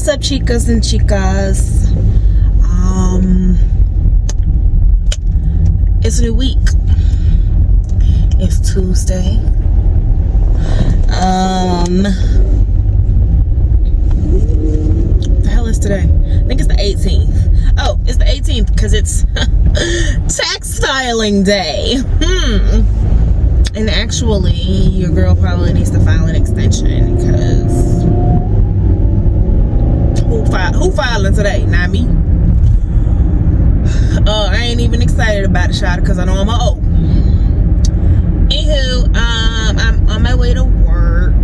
What's up, chicas and chicas? It's a new week. It's Tuesday. The hell is today? I think it's the 18th. Oh, it's the 18th because it's tax filing day. And actually, your girl probably needs to file an extension because who filing today? Not me. I ain't even excited about it, shot, because I know I'm old. Anywho, I'm on my way to work.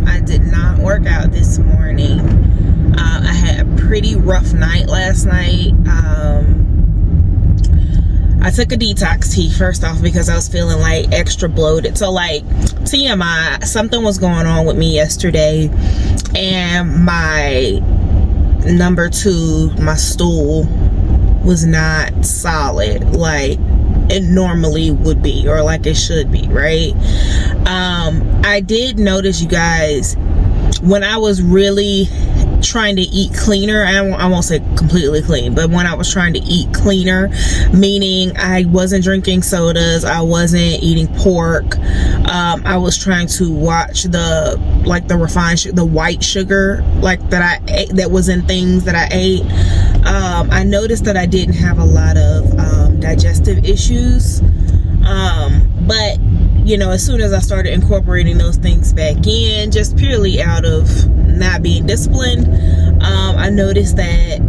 I did not work out this morning. I had a pretty rough night last night. I took a detox tea first off because I was feeling like extra bloated. So like TMI, something was going on with me yesterday, and my number 2, my stool, was not solid like it normally would be, or like it should be, right? I did notice, you guys, when I was really trying to eat cleaner, I won't say completely clean, but when I was trying to eat cleaner, meaning I wasn't drinking sodas, I wasn't eating pork, I was trying to watch the refined the white sugar like that I ate, that was in things that I ate. I noticed that I didn't have a lot of digestive issues, but you know, as soon as I started incorporating those things back in, just purely out of not being disciplined, I noticed that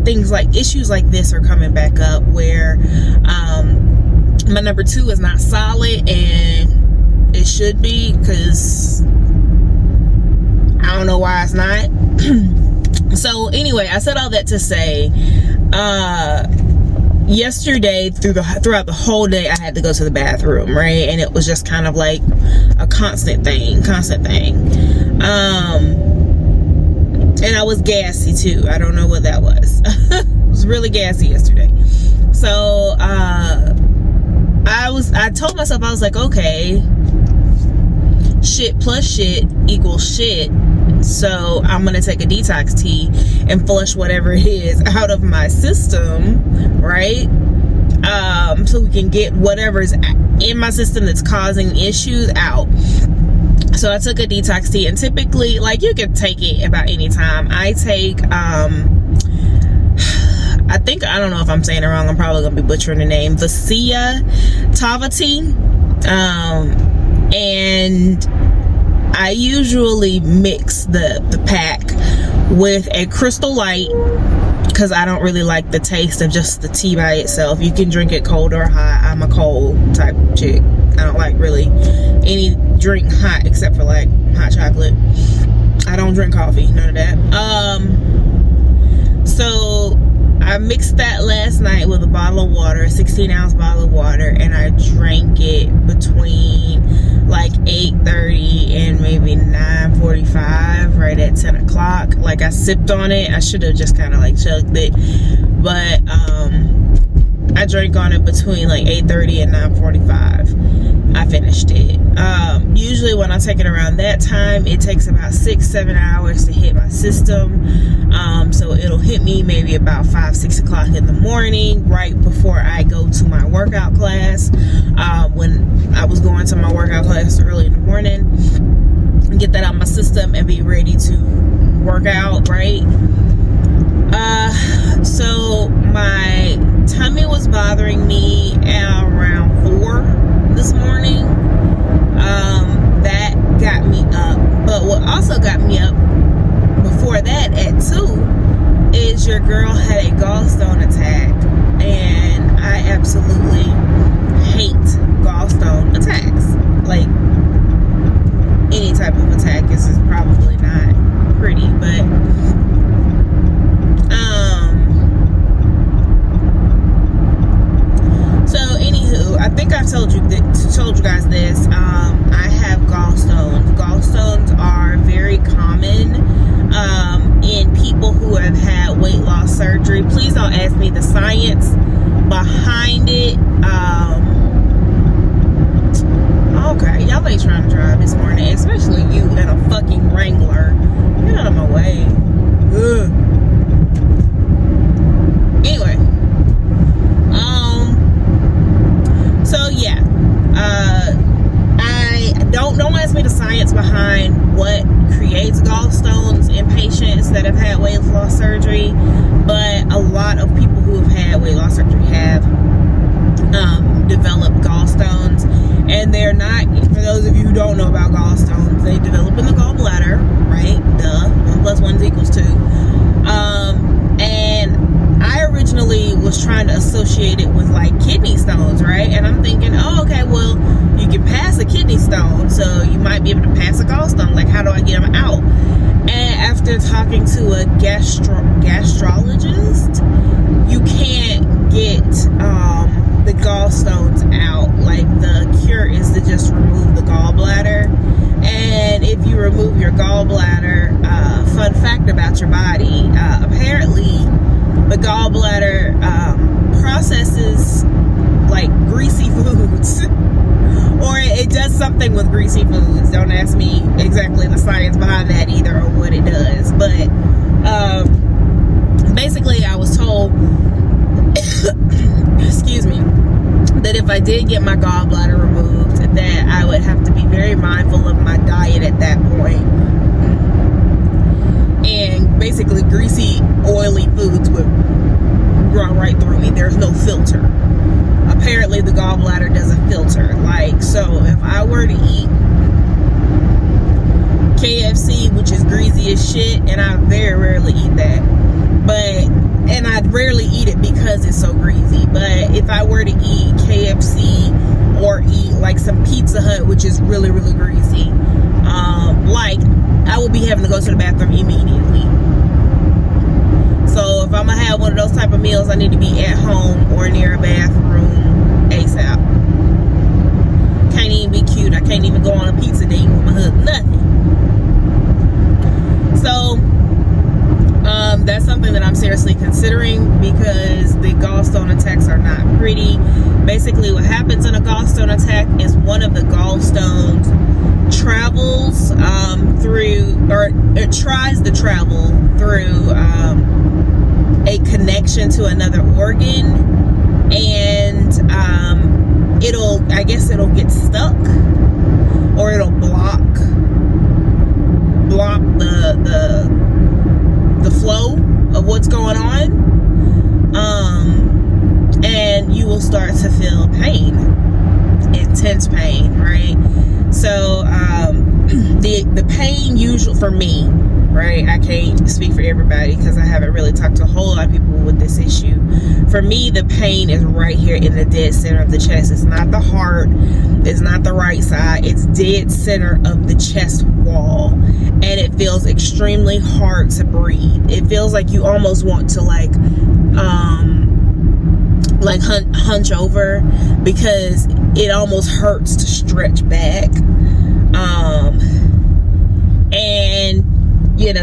things like issues like this are coming back up, where my number 2 is not solid, and it should be, because I don't know why it's not. So anyway, I said all that to say, yesterday throughout the whole day, I had to go to the bathroom, right? And it was just kind of like a constant thing. And I was gassy too. I don't know what that was. It was really gassy yesterday. So I told myself, I was like, okay, shit plus shit equals shit. So I'm gonna take a detox tea and flush whatever it is out of my system, right? So we can get whatever's in my system that's causing issues out. So I took a detox tea, and typically, like, you can take it about any time. I take I don't know if I'm saying it wrong, I'm probably gonna be butchering the name, Vasia Tava tea, and I usually mix the pack with a Crystal Light, because I don't really like the taste of just the tea by itself. You can drink it cold or hot. I'm a cold type chick. I don't like really any drink hot except for like hot chocolate. I don't drink coffee, none of that. So I mixed that last night with a bottle of water, a 16-ounce bottle of water, and I drank it between like 8:30 and maybe 9:45, right at 10 o'clock. Like, I sipped on it. I should have just kind of like chugged it, but I drank on it between like 8:30 and 9:45. I finished it. Usually when I take it around that time, it takes about 6-7 hours to hit my system. So it'll hit me maybe about 5-6 o'clock in the morning, right before I go to my workout class. When I was going to my workout class early in the morning, get that out of my system and be ready to work out, right? So my tummy was bothering me at around 4 this morning. That got me up. But what also got me up before that at 2 is your girl had a gallstone attack, and I absolutely hate gallstone attacks. Like, any type of attack is probably not pretty, but so anywho, I think I've told you guys this. I have gallstones. Gallstones are very common in people who have had weight loss surgery. Please don't ask me the science behind it. Okay, y'all ain't trying to drive this morning, especially you in a fucking Wrangler. Get out of my way. Ugh. Anyway, so yeah, I don't ask me the science behind what creates gallstones in patients that have had weight loss surgery, but a lot of people who have had weight loss surgery have developed gallstones, and they're not, for those of you who don't know about gallstones, they develop in the gallbladder, right? Duh, 1 + 1 = 2. And I originally was trying to associate it with like kidney stones, right? And I'm thinking, oh, okay, well, you can pass a kidney stone, so you might be able to pass a gallstone. Like, how do I get them out? And after talking to a gastrologist, you can't get the gallstones out. Like, the cure is to just remove the gallbladder. And if you remove your gallbladder, fun fact about your body, apparently the gallbladder processes like greasy foods, or it does something with greasy foods. Don't ask me exactly the science behind that either, or what it does, but basically I was told excuse me, that if I did get my gallbladder removed, that I would have to be very mindful of my diet at that point. And basically greasy, oily foods would run right through me. There's no filter. Apparently the gallbladder doesn't filter. Like, so if I were to eat KFC, which is greasy as shit, and I very rarely eat that, and I rarely eat it because it's so greasy, but if I were to eat KFC or eat like some Pizza Hut, which is really, really greasy, like, I would be having to go to the bathroom immediately. So if I'm gonna have one of those type of meals, I need to be at home or near a bathroom ASAP. Can't even be cute. I can't even go on a pizza date with my husband. Nothing. So that's something that I'm seriously considering, because the gallstone attacks are not pretty. Basically what happens in a gallstone attack is one of the gallstones travels through, or it tries to travel through a connection to another organ, and it'll get stuck, or it'll block the flow of what's going on, and you will start to feel pain, intense pain, right? So the pain usually for me, right, I can't speak for everybody because I haven't really talked to a whole lot of people with this issue. For me, the pain is right here in the dead center of the chest. It's not the heart, it's not the right side, it's dead center of the chest wall, and it feels extremely hard to breathe. It feels like you almost want to hunch over, because it almost hurts to stretch back. And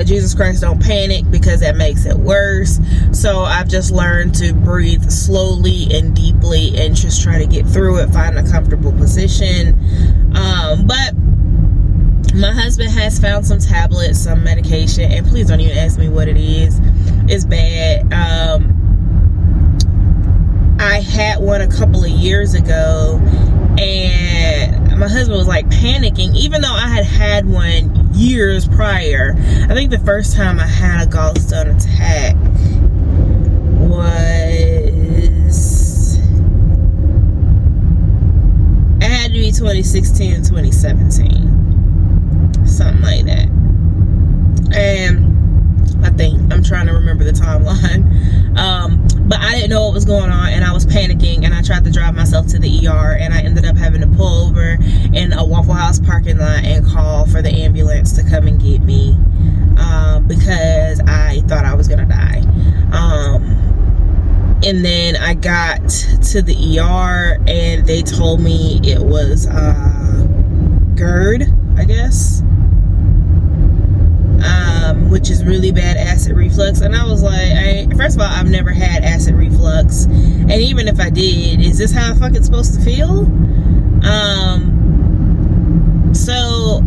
Jesus Christ, don't panic, because that makes it worse. So I've just learned to breathe slowly and deeply and just try to get through it, find a comfortable position. But my husband has found some tablets, some medication, and please don't even ask me what it is. It's bad. I had one a couple of years ago, and my husband was like panicking, even though I had one years prior. I think the first time I had a gallstone attack was, it had to be 2016 and 2017, something like that. And I think, I'm trying to remember the timeline, but I didn't know what was going on, and I was panicking, and I tried to drive myself to the ER, and I ended up having to pull over in a Waffle House parking lot and call for the ambulance to come and get me, because I thought I was gonna die. And then I got to the ER, and they told me it was GERD, I guess, which is really bad acid reflux. And I was like, first of all, I've never had acid reflux, and even if I did, is this how I fucking supposed to feel? So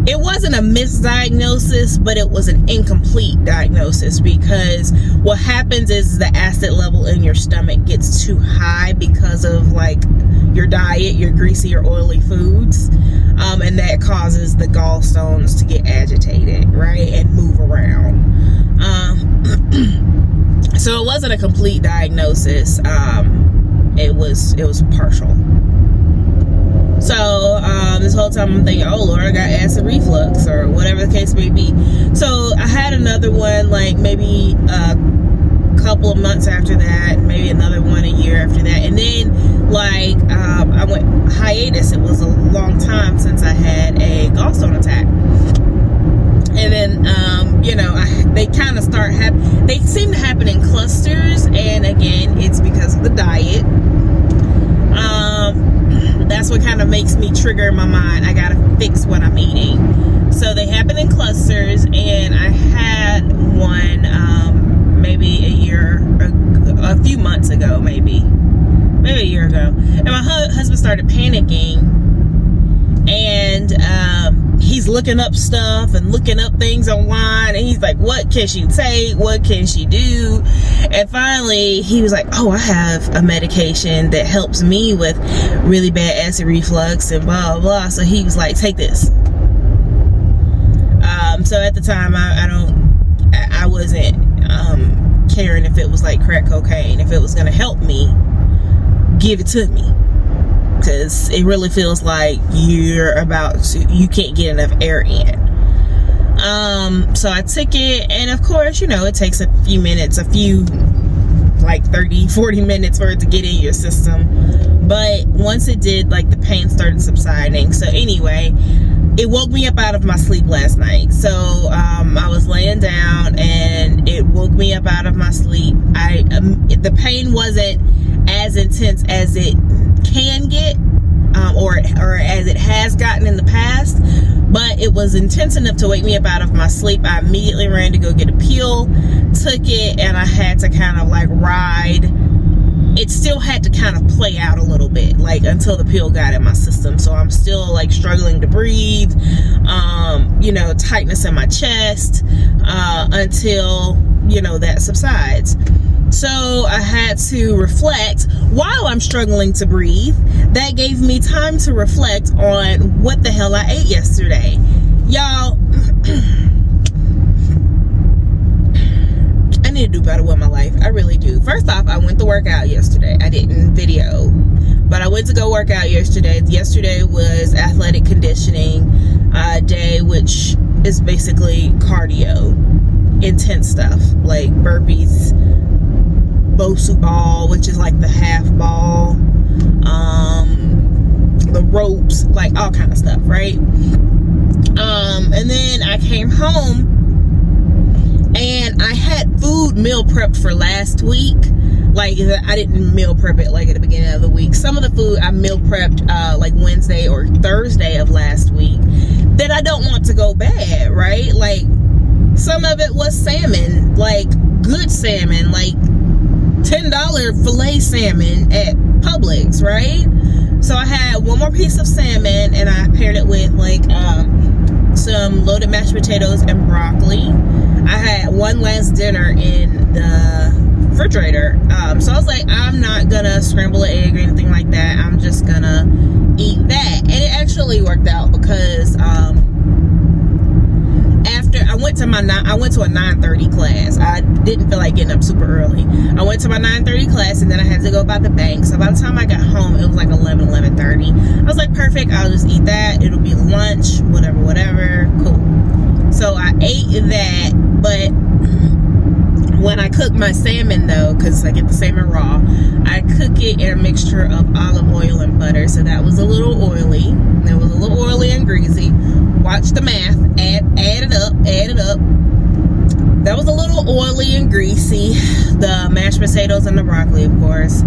it wasn't a misdiagnosis, but it was an incomplete diagnosis, because what happens is the acid level in your stomach gets too high because of like your diet, your greasy or oily foods, and that causes the gallstones to get agitated, right, and move around. So it wasn't a complete diagnosis. It was partial. So this whole time I'm thinking, oh Lord, I got acid reflux or whatever the case may be. So I had another one like maybe a couple of months after that, maybe another one a year after that, and then like I went hiatus. It was a long time since I had a gallstone attack. And then, they kind of they seem to happen in clusters. And again, it's because of the diet. That's what kind of makes me trigger in my mind, I gotta fix what I'm eating. So they happen in clusters, and I had one maybe a few months ago, maybe a year ago. And my husband started panicking, and he's looking up stuff and looking up things online, and he's like, what can she take, what can she do? And finally he was like, oh, I have a medication that helps me with really bad acid reflux and blah blah blah. So he was like, take this. So at the time I wasn't caring if it was like crack cocaine. If it was gonna help me, give it to me, because it really feels like you can't get enough air in. So I took it, and of course, it takes a few minutes, like 30-40 minutes for it to get in your system. But once it did, like, the pain started subsiding. So anyway, it woke me up out of my sleep last night. So I was laying down, and it woke me up out of my sleep. The pain wasn't as intense as it can get, or as it has gotten in the past, but it was intense enough to wake me up out of my sleep. I immediately ran to go get a pill, took it, and I had to kind of like ride. It still had to kind of play out a little bit, like until the pill got in my system. So I'm still like struggling to breathe, tightness in my chest, until that subsides. So I had to reflect while I'm struggling to breathe. That gave me time to reflect on what the hell I ate yesterday. Y'all, I need to do better with my life. I really do. First off, I went to work out yesterday. I didn't video, but I went to go work out yesterday. Yesterday was athletic conditioning day, which is basically cardio, intense stuff like burpees, Bosu ball, which is like the half ball, the ropes, like all kind of stuff, right? And then I came home, and I had food meal prepped for last week. Like, I didn't meal prep it like at the beginning of the week. Some of the food I meal prepped like Wednesday or Thursday of last week that I don't want to go bad, right? Like, some of it was salmon, like good salmon, like $10 filet salmon at Publix, right? So I had one more piece of salmon, and I paired it with like some loaded mashed potatoes and broccoli. I had one last dinner in the refrigerator, so I was like, I'm not gonna scramble an egg or anything like that. I'm just gonna eat that, and it actually worked out because after I went to a 9:30 class. I didn't feel like getting up super early. I went to my 9:30 class, and then I had to go by the bank. So by the time I got home, it was like 11:30. I was like, perfect, I'll just eat that. It'll be lunch, whatever, cool. So I ate that, but when I cook my salmon though, because I get the salmon raw, I cook it in a mixture of olive oil and butter. So that was a little oily. It was a little oily and greasy. Watch the math. Add it up. That was a little oily and greasy. The mashed potatoes and the broccoli, of course.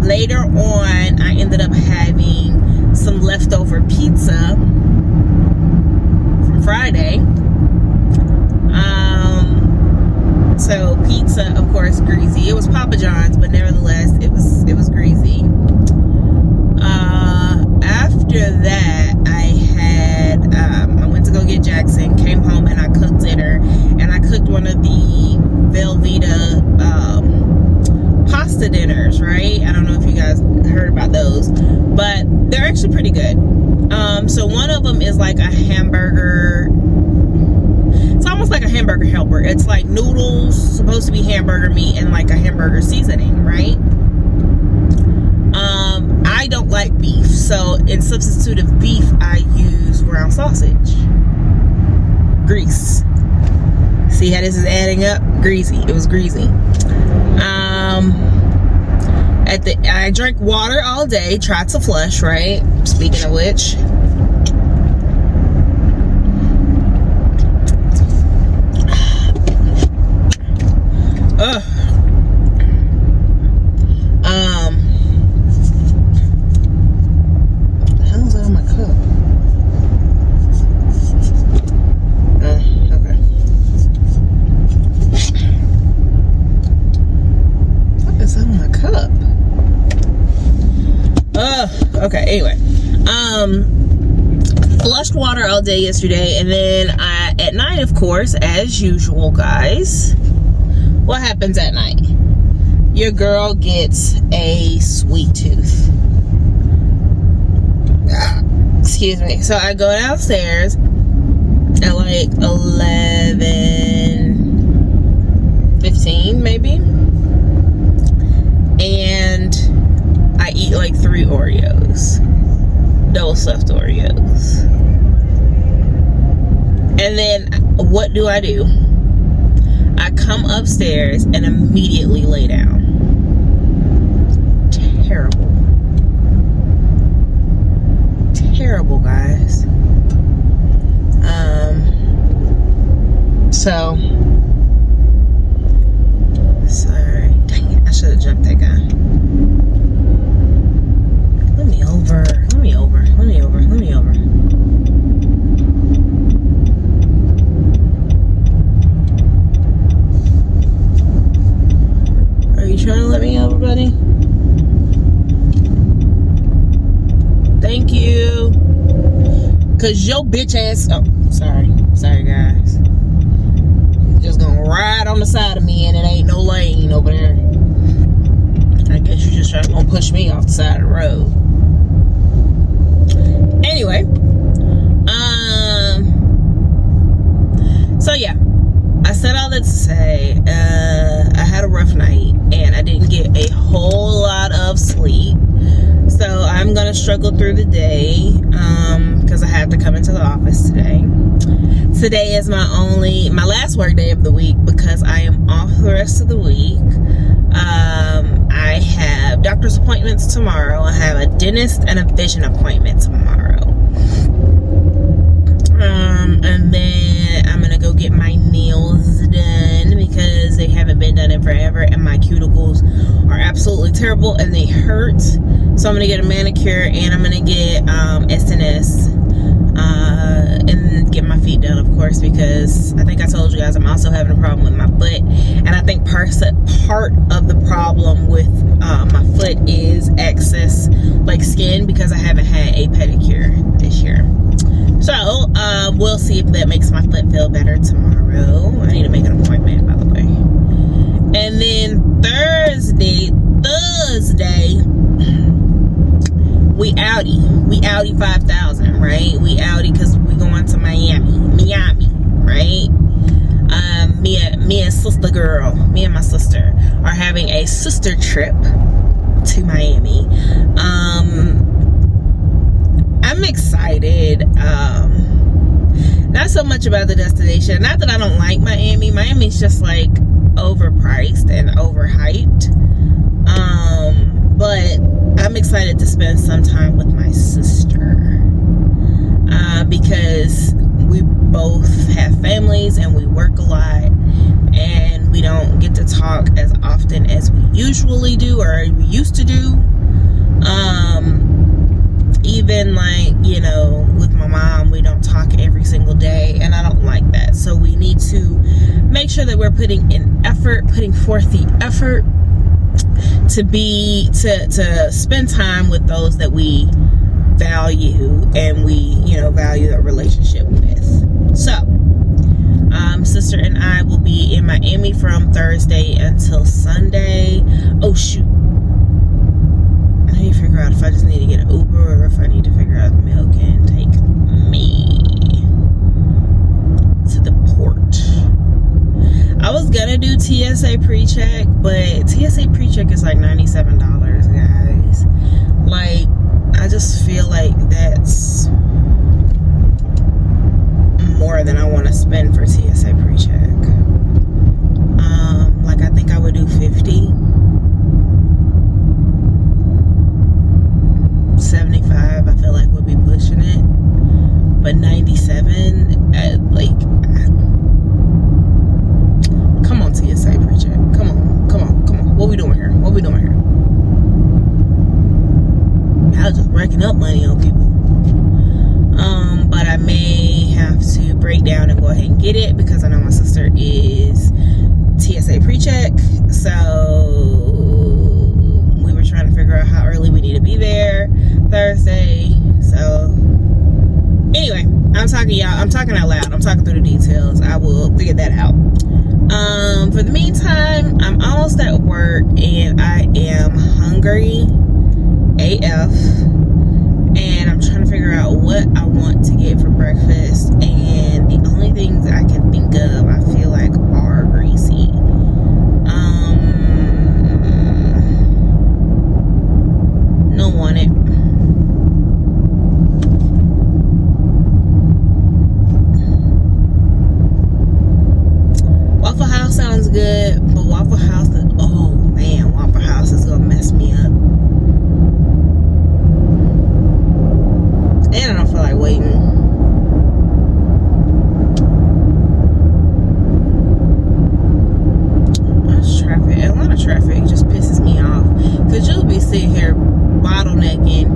Later on, I ended up having some leftover pizza from Friday. So pizza, of course, greasy. It was Papa John's, but nevertheless, it was greasy. After that, I had get Jackson, came home, and I cooked dinner. And I cooked one of the Velveeta pasta dinners, right? I don't know if you guys heard about those, but they're actually pretty good. So one of them is like a hamburger. It's almost like a hamburger helper. It's like noodles, supposed to be hamburger meat, and like a hamburger seasoning, right? I don't like beef, so in substitute of beef, I use ground sausage. Grease. See how this is adding up? Greasy. It was greasy. I drank water all day. Tried to flush, right? Speaking of which. Ugh. The hell is that on my cup? Okay. What is that on my cup? Okay, anyway. Flushed water all day yesterday, and then at night, of course, as usual, guys. What happens at night? Your girl gets a sweet tooth. Excuse me. So I go downstairs at like 11:15 maybe, and I eat like 3 Oreos, double stuffed Oreos. And then what do? I come upstairs and immediately lay down. Terrible, guys. So sorry. Dang it, I should have jumped that guy. Let me over. Trying to let me over, buddy? Thank you. Cause your bitch ass. Oh, sorry guys. Just gonna ride on the side of me, and it ain't no lane over there. I guess you just gonna push me off the side of the road. Anyway, so yeah, I said all that to say, I had a rough night and I didn't get a whole lot of sleep. So I'm gonna struggle through the day, because I have to come into the office today. Today is my last work day of the week, because I am off the rest of the week. I have doctor's appointments tomorrow. I have a dentist and a vision appointment tomorrow. And then I'm gonna go get my nails done, because they haven't been done in forever, and my cuticles are absolutely terrible and they hurt. So I'm gonna get a manicure, and I'm gonna get SNS, and get my feet done, of course, because I think I told you guys I'm also having a problem with my foot, and I think part of the problem with my foot is excess like skin, because I haven't had a pedicure this year. So we'll see if that makes my foot feel better tomorrow. I need to make an appointment, by the way. And then Thursday, we outie 5,000, right? We outie because we going to Miami, right? Me and sister girl, me and my sister are having a sister trip to Miami. I'm excited. Not so much about the destination. Not that I don't like Miami. Miami's just like overpriced and overhyped. But I'm excited to spend some time with my sister, because we both have families and we work a lot, and we don't get to talk as often as we usually do, or we used to do. Even like, you know, with my mom, we don't talk every single day, and I don't like that. So we need to make sure that we're putting forth the effort to spend time with those that we value, and we, you know, value a relationship with. So, sister and I will be in Miami from Thursday until Sunday. Oh shoot, I need to figure out if I just need to get an Uber or if I need to figure out if Mel can take me to the port. I was gonna do TSA pre-check, but TSA pre-check is like $97, guys. Like, I just feel like that's more than I want to spend for TSA pre-check. Like, I think I would do 50, 75. I feel like would be pushing it, but 97, come on, TSA pre-check. Come on. What we doing here? I was just racking up money on people. But I may have to break down and go ahead and get it because I know my sister is TSA pre-check. So we were trying to figure out how early we need to be there Thursday. So anyway, I'm talking out loud. I'm talking through the details. I will figure that out. For the meantime, I'm almost at work and I am hungry AF, and I'm trying to figure out what I want to get for breakfast, and the only things I can think of I feel like are greasy. Don't want it. Waffle House sounds good, but Waffle House is, oh man, Waffle House is gonna mess me up. And I don't feel like waiting. That's traffic. Atlanta traffic just pisses me off. Because you'll be sitting here bottlenecking,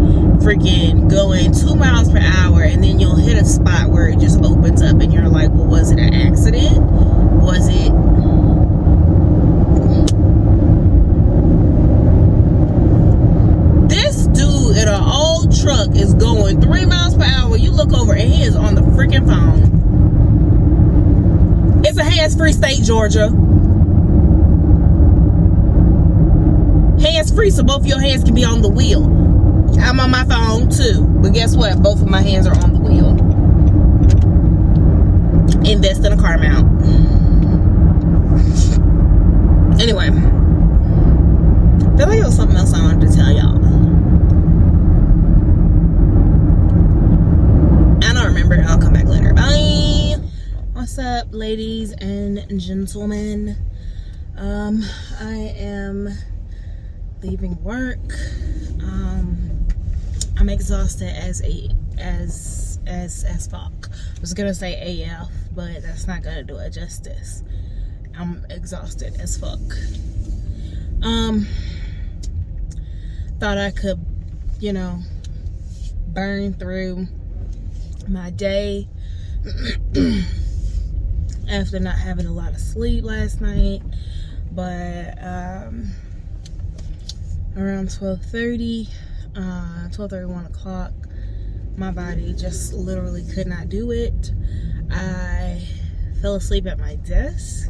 freaking going 2 miles per hour, and then you'll hit a spot where it just opens up and you're like, well, was it an accident? Was it... This dude in an old truck is going 3 miles per hour. You look over and he is on the freaking phone. It's a hands-free state, Georgia. Hands-free, so both of your hands can be on the wheel. I'm on my phone too, but guess what? Both of my hands are on the wheel. Invest in a car mount. Anyway, I feel like it was something else I wanted to tell y'all. I don't remember. I'll come back later. Bye. What's up, ladies and gentlemen? I am leaving work. I'm exhausted as fuck. I was gonna say AF, but that's not gonna do it justice. I'm exhausted as fuck. Thought I could, burn through my day after not having a lot of sleep last night, but around 12:30, 1 o'clock, my body just literally could not do it. I fell asleep at my desk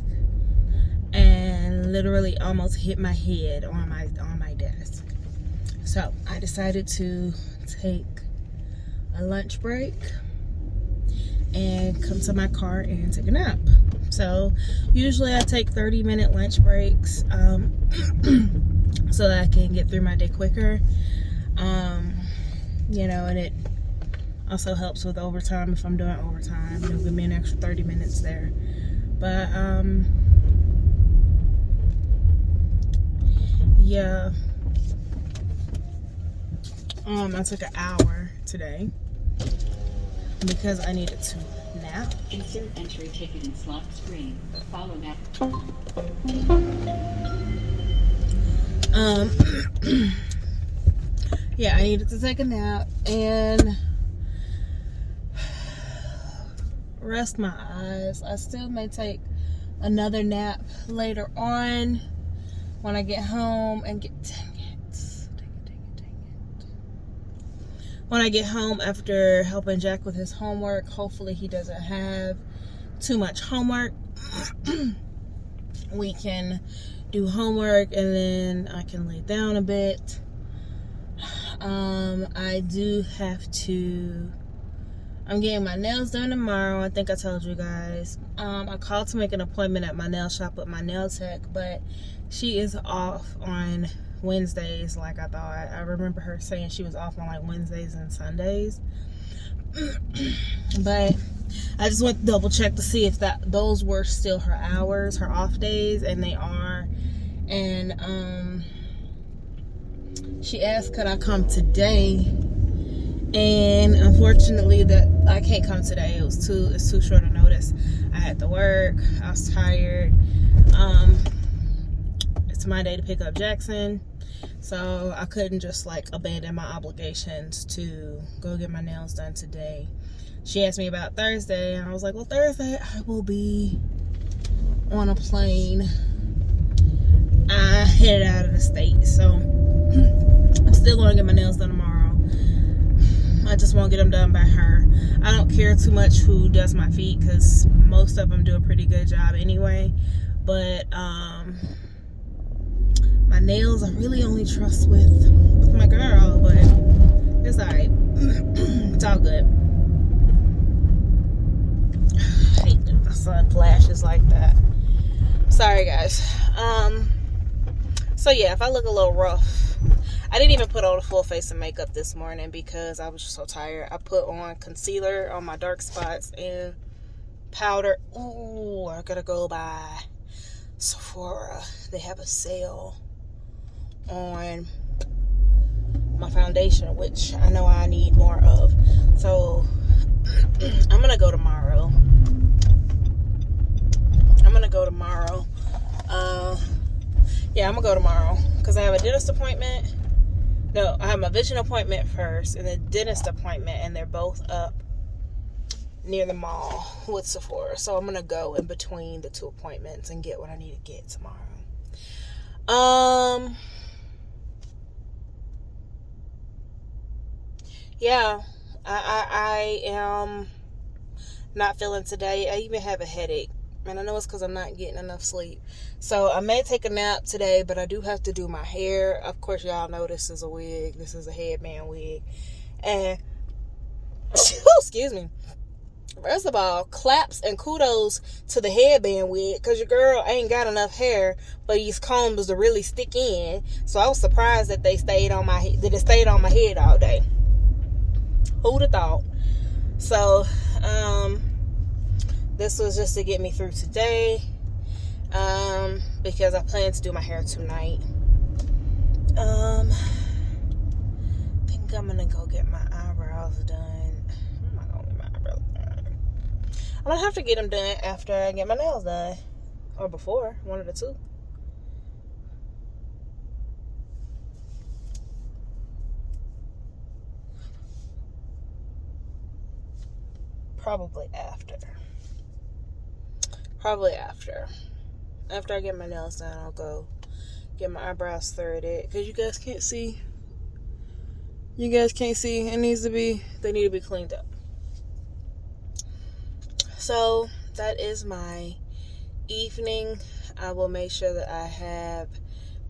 and literally almost hit my head on my desk. So I decided to take a lunch break and come to my car and take a nap. So usually I take 30-minute lunch breaks so that I can get through my day quicker. And it also helps with overtime if I'm doing overtime. It'll give me an extra 30 minutes there. But yeah. I took an hour today because I needed to nap. Insert entry ticket in slot screen. Follow nap. Yeah, I needed to take a nap and rest my eyes. I still may take another nap later on when I get home and get, dang it. when I get home after helping Jack with his homework. Hopefully he doesn't have too much homework. We can do homework and then I can lay down a bit. I do have to, I'm getting my nails done tomorrow. I think I told you guys. I called to make an appointment at my nail shop with my nail tech, but she is off on Wednesdays like I thought. I remember her saying she was off on like Wednesdays and Sundays. But I just went to double check to see if those were still her hours, her off days, and they are. And she asked could I come today, and unfortunately that I can't come today. It's too short a notice. I had to work. I was tired. It's my day to pick up Jackson, so I couldn't just like abandon my obligations to go get my nails done today. She asked me about Thursday, and I was like, well, Thursday I will be on a plane. I headed out of the state, so I'm still going to get my nails done tomorrow. I just won't get them done by her. I don't care too much who does my feet because most of them do a pretty good job anyway. But my nails I really only trust with my girl, but it's alright. It's all good. I hate that the sun flashes like that. Sorry guys. So yeah, if I look a little rough, I didn't even put on a full face of makeup this morning because I was just so tired. I put on concealer on my dark spots and powder. Ooh, I gotta go by Sephora. They have a sale on my foundation, which I know I need more of. So I'm gonna go tomorrow. Yeah, I'm gonna go tomorrow because I have a dentist appointment. No, I have my vision appointment first and the dentist appointment, and they're both up near the mall with Sephora. So I'm gonna go in between the two appointments and get what I need to get tomorrow. Yeah, I am not feeling today. I even have a headache, and I know it's because I'm not getting enough sleep. So I may take a nap today, but I do have to do my hair. Of course, y'all know this is a wig. This is a headband wig. And, excuse me. First of all, claps and kudos to the headband wig, because your girl ain't got enough hair, but these combs are really stick in. So I was surprised that it stayed on my head all day. Who'd have thought? So, this was just to get me through today, because I plan to do my hair tonight. I think I'm gonna go get my eyebrows done. I'm not gonna get my eyebrows done. I'm gonna have to get them done after I get my nails done, or before, one of the two. Probably after. After I get my nails done, I'll go get my eyebrows threaded. Because you guys can't see. They need to be cleaned up. So, that is my evening. I will make sure that I have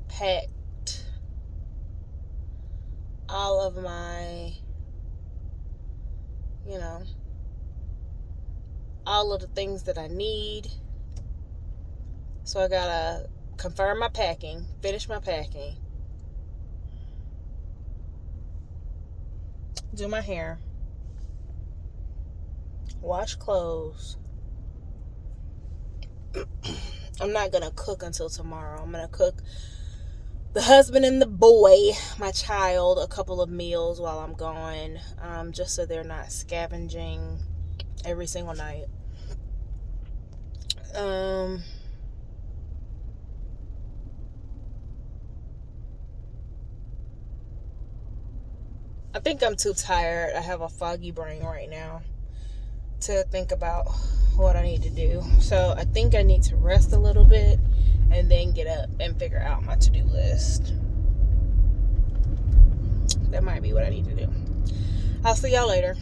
packed all of my, all of the things that I need. So I gotta confirm my packing, finish my packing, do my hair, wash clothes. I'm not gonna cook until tomorrow. I'm gonna cook the husband and the boy, my child, a couple of meals while I'm gone, just so they're not scavenging every single night. I think I'm too tired. I have a foggy brain right now to think about what I need to do. So I think I need to rest a little bit and then get up and figure out my to-do list. That might be what I need to do. I'll see y'all later.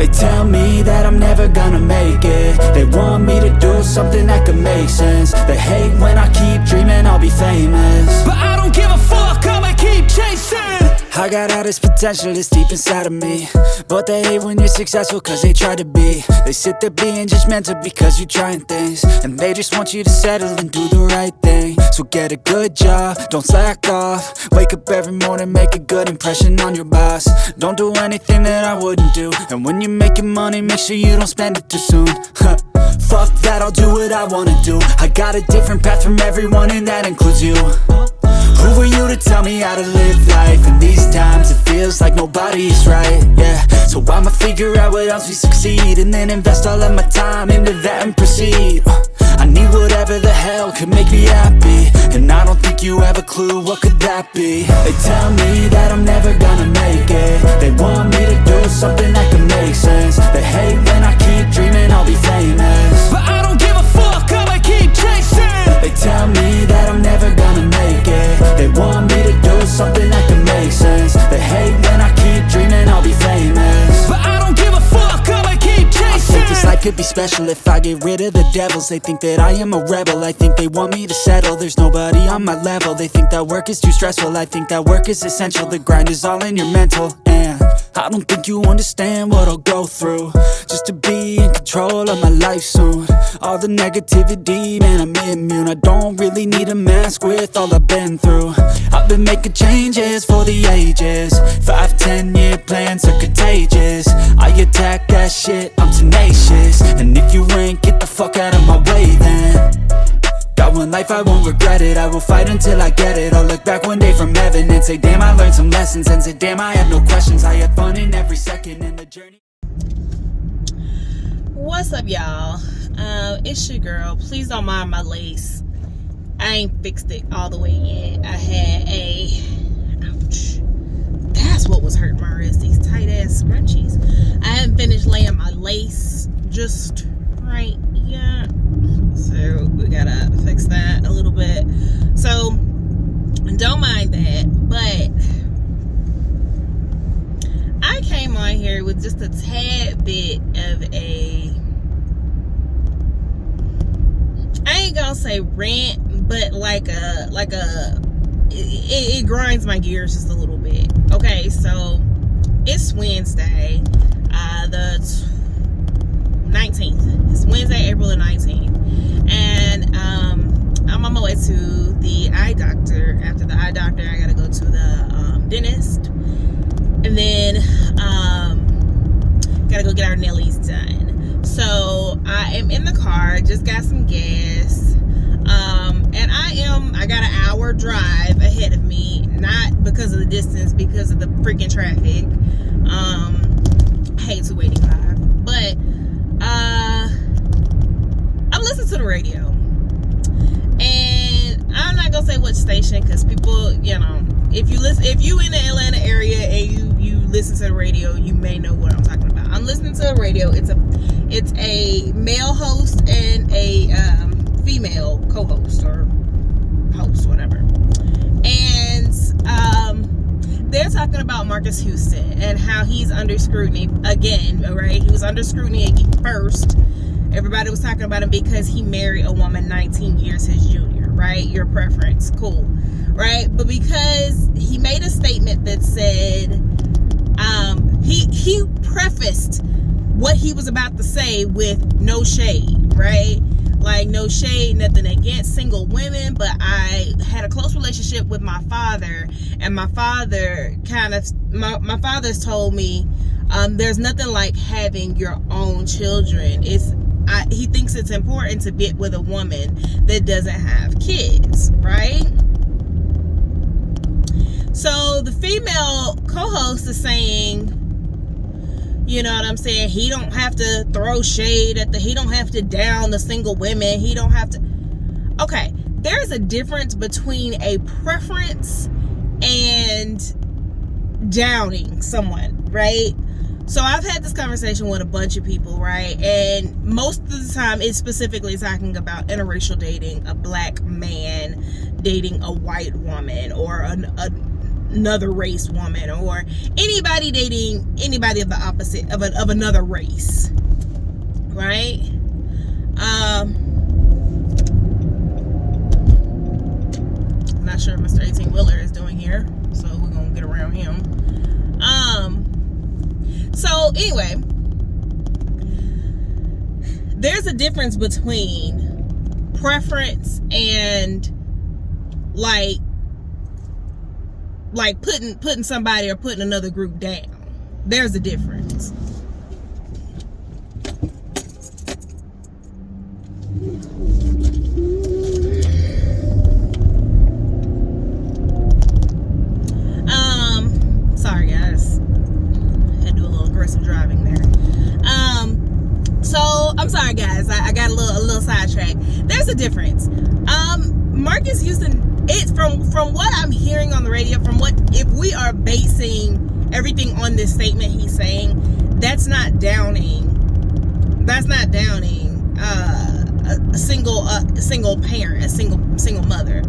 They tell me that I'm never gonna make it. They want me to do something that could make sense. They hate when I keep dreaming I'll be famous, but I don't give a fuck, I'ma keep chasing. I got all this potential that's deep inside of me, but they hate when you're successful cause they try to be. They sit there being judgmental because you're trying things, and they just want you to settle and do the right thing. So get a good job, don't slack off. Wake up every morning, make a good impression on your boss. Don't do anything that I wouldn't do, and when you're making money, make sure you don't spend it too soon. Fuck that, I'll do what I wanna do. I got a different path from everyone and that includes you. Who are you to tell me how to live life? In these times it feels like nobody's right, yeah. So I'ma figure out what else we succeed, and then invest all of my time into that and proceed. I need whatever the hell could make me happy, and I don't think you have a clue what could that be. They tell me that I'm never gonna make it. They want me to do something that can make sense. They hate when I keep dreaming I'll be famous, but I don't give a fuck, I'ma keep chasing. They tell me that I'm never gonna make it. They want me to do something that can make sense. They hate when I keep dreaming I'll be famous, but I don't give a fuck, I'ma keep chasing. I think this life could be special if I get rid of the devils. They think that I am a rebel, I think they want me to settle. There's nobody on my level. They think that work is too stressful, I think that work is essential. The grind is all in your mental, and I don't think you understand what I'll go through just to be in control of my life soon. All the negativity, man, I'm immune. I don't really need a mask with all I've been through. I've been making changes for the ages. 5-10 year plans are contagious. I attack that shit, I'm tenacious. And if you ain't, get the fuck out of my way then. Got one life, I won't regret it. I will fight until I get it. I'll look back one day from heaven and say, damn, I learned some lessons. And say, damn, I have no questions. I had fun in every second in the journey. What's up, y'all? It's your girl. Please don't mind my lace. I ain't fixed it all the way yet. I had ouch. That's what was hurting my wrist. These tight ass scrunchies. I haven't finished laying my lace just right yet. So we gotta fix that a little bit. So don't mind that, but I came on here with just a tad bit of I ain't gonna say rant, but it grinds my gears just a little bit. Okay, so it's Wednesday, the 19th. It's Wednesday, April the 19th. And I'm on my way to the eye doctor. After the eye doctor, I gotta go to the dentist. And then gotta go get our nailies done. So I am in the car, just got some gas. And I got an hour drive ahead of me, not because of the distance, because of the freaking traffic. I hate 285. But I'm listening to the radio, and I'm not gonna say which station, because people, you know, if you in the Atlanta area and you listen to the radio, you may know what I'm talking about. I'm listening to the radio. It's a male host and a female co-host or host, whatever, and they're talking about Marcus Houston and how he's under scrutiny again, right? He was under scrutiny first. Everybody was talking about him because he married a woman 19 years his junior, right? Your preference, cool, right? But because he made a statement that said, he prefaced what he was about to say with no shade, right? Like, no shade, nothing against single women, but I had a close relationship with my father, and my father my father's told me, there's nothing like having your own children. He thinks it's important to be with a woman that doesn't have kids, right? So the female co-host is saying, you know what I'm saying, he don't have to throw shade he don't have to down the single women, he don't have to. Okay, there's a difference between a preference and downing someone, right? So I've had this conversation with a bunch of people, right? And most of the time it's specifically talking about interracial dating, a black man dating a white woman, or another race woman, or anybody dating anybody of the opposite of another race, right? I'm not sure what Mr. 18-wheeler is doing here, so we're gonna get around him. So anyway, there's a difference between preference and like putting somebody or putting another group down. There's a difference. the difference. Marcus Houston, it's from what I'm hearing on the radio, if we are basing everything on this statement he's saying, that's not downing a single parent, a single mother.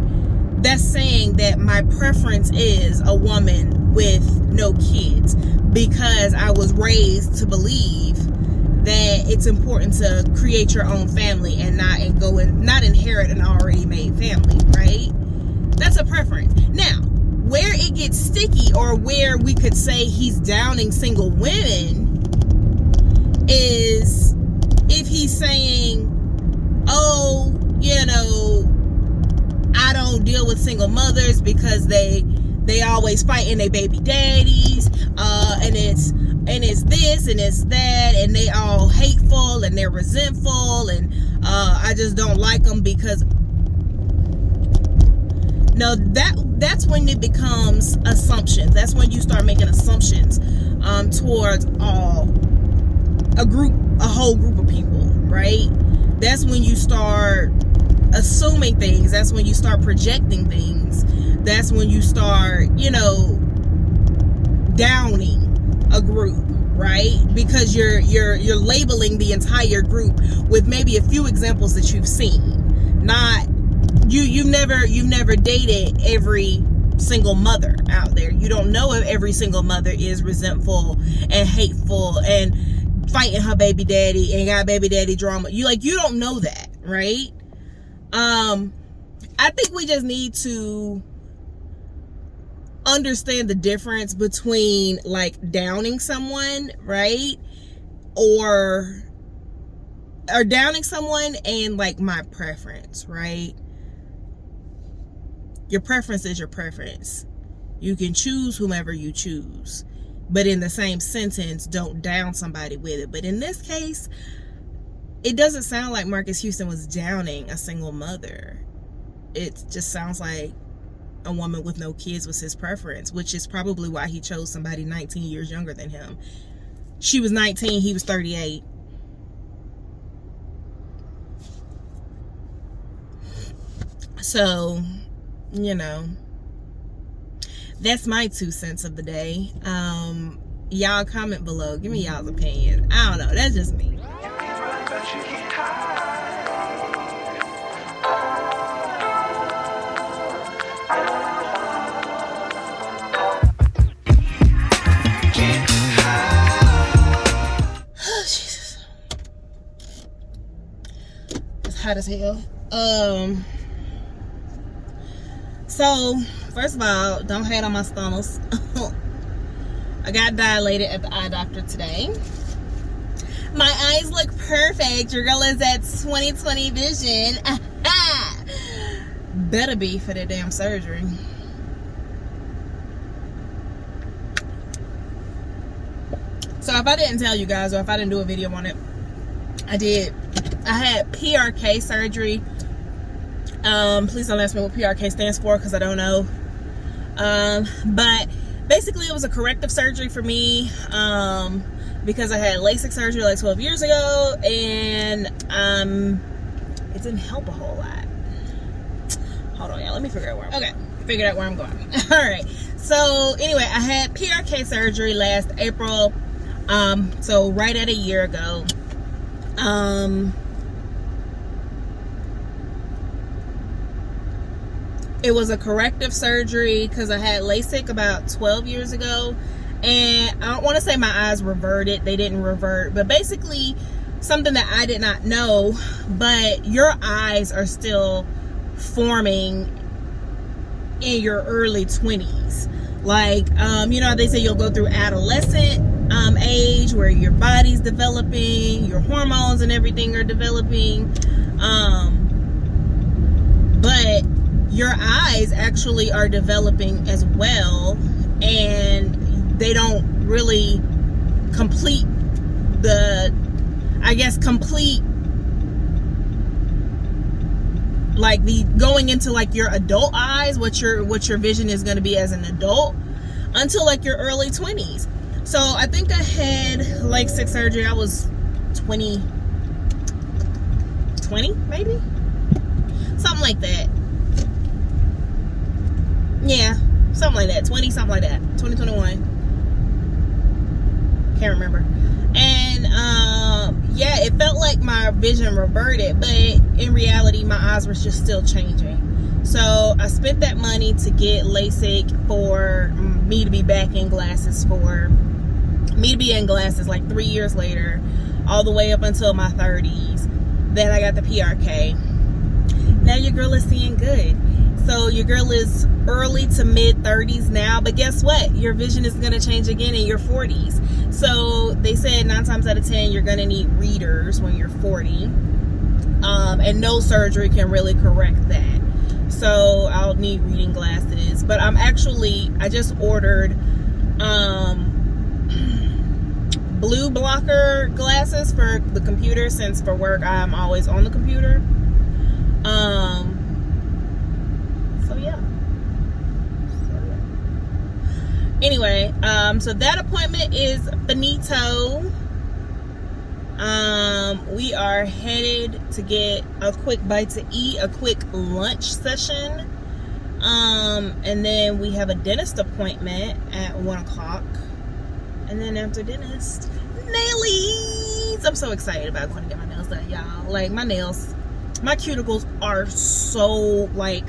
That's saying that my preference is a woman with no kids, because I was raised to believe that it's important to create your own family and not inherit an already made family, right? That's a preference. Now, where it gets sticky, or where we could say he's downing single women, is if he's saying, oh, I don't deal with single mothers because they always fighting their baby daddies, and it's this and it's that, and they all hateful and they're resentful, and I just don't like them because. No, that's when it becomes assumptions. That's when you start making assumptions towards a whole group of people, right? That's when you start assuming things. That's when you start projecting things. That's when you start, downing a group, right? Because you're labeling the entire group with maybe a few examples that you've seen. Not you've never dated every single mother out there. You don't know if every single mother is resentful and hateful and fighting her baby daddy and got baby daddy drama. You don't know that, right? I think we just need to understand the difference between downing someone, right? Or downing someone and my preference, right? Your preference is your preference. You can choose whomever you choose, but in the same sentence, don't down somebody with it. But in this case, it doesn't sound like Marcus Houston was downing a single mother. It just sounds like a woman with no kids was his preference, which is probably why he chose somebody 19 years younger than him. She was 19, he was 38. So, that's my 2 cents of the day. Y'all comment below. Give me y'all's opinion. I don't know. That's just me. Oh, Jesus. It's hot as hell. So, first of all, don't hate on my stomachs. I got dilated at the eye doctor today. My eyes look perfect. Your girl is at 20/20 vision. Better be for the damn surgery. So if I didn't tell you guys, or if I didn't do a video on it, I did. I had PRK surgery. Please don't ask me what PRK stands for, because I don't know. But basically it was a corrective surgery for me, because I had LASIK surgery 12 years ago, and it didn't help a whole lot. Hold on, y'all, let me figure out where figured out where I'm going. All right, so anyway, I had PRK surgery last April, so right at a year ago. It was a corrective surgery because I had LASIK about 12 years ago, and I don't want to say my eyes reverted. They didn't revert, but basically something that I did not know, but your eyes are still forming in your early 20s. They say you'll go through adolescent age, where your body's developing, your hormones and everything are developing, but your eyes actually are developing as well, and they don't really complete the going into your adult eyes, what your vision is going to be as an adult, until your early 20s. So I think I had LASIK surgery. I was 20 maybe. something like that. Yeah, something like that. 2021. Can't remember. And yeah, it felt like my vision reverted, but in reality my eyes were just still changing. So I spent that money to get LASIK for me to be back in glasses, like 3 years later, all the way up until my 30s. Then I got the PRK. Now your girl is seeing good. So your girl is early to mid 30s now, but guess what? Your vision is going to change again in your 40s. So they said 9 times out of 10 you're going to need readers when you're 40, and no surgery can really correct that. So I'll need reading glasses. But I just ordered blue blocker glasses for the computer, since for work I'm always on the computer. So yeah. Anyway, so that appointment is finito. We are headed to get a quick bite to eat, a quick lunch session. And then we have a dentist appointment at 1 o'clock. And then after dentist, nailies. I'm so excited about going to get my nails done, y'all. Like, my cuticles are so, like,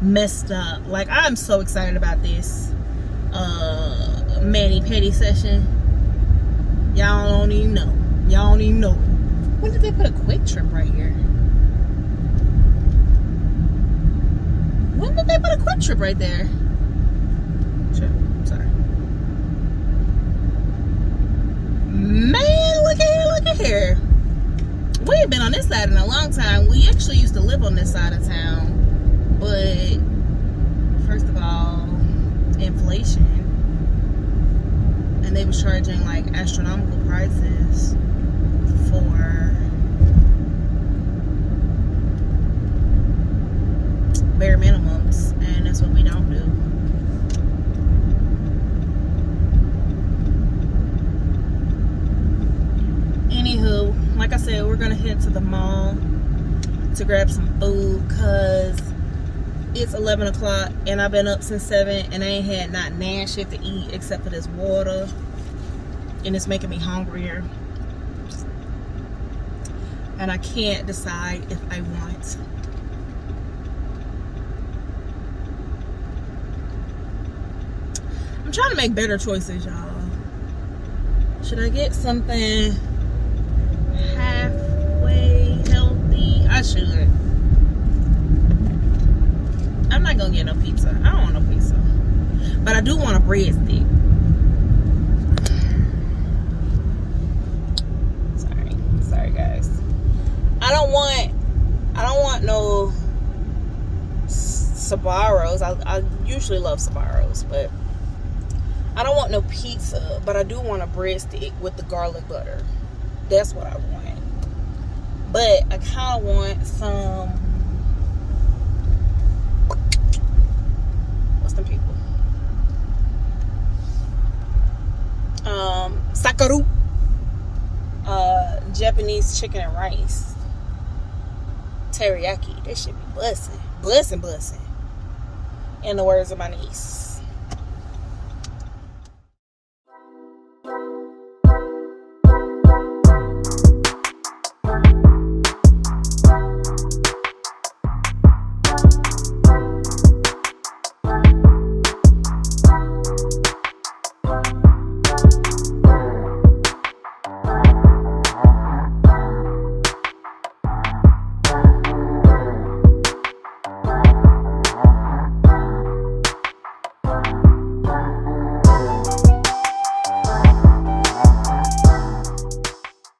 messed up. Like, I'm so excited about this mani-pedi session. Y'all don't even know. When did they put a Quick Trip right here? When did they put a Quick Trip right there? Sorry. Man, look at here. We ain't been on this side in a long time. We actually used to live on this side of town. But, first of all, inflation. And they was charging, like, astronomical prices for bare minimums. And that's what we don't do. Anywho, like I said, we're gonna head to the mall to grab some food, cause it's 11 o'clock and I've been up since 7 and I ain't had not nan shit to eat except for this water, and it's making me hungrier, and I can't decide if I want. I'm trying to make better choices, y'all. Should I get something halfway healthy? I should. I'm not gonna get no pizza. I don't want no pizza. But I do want a breadstick. Sorry guys. I don't want no Sbarros. I usually love Sbarros, but I don't want no pizza, but I do want a breadstick with the garlic butter. That's what I want. But I kind of want some, what's them people? Sakaru. Japanese chicken and rice. Teriyaki. That should be bussin'. Bussin'. In the words of my niece.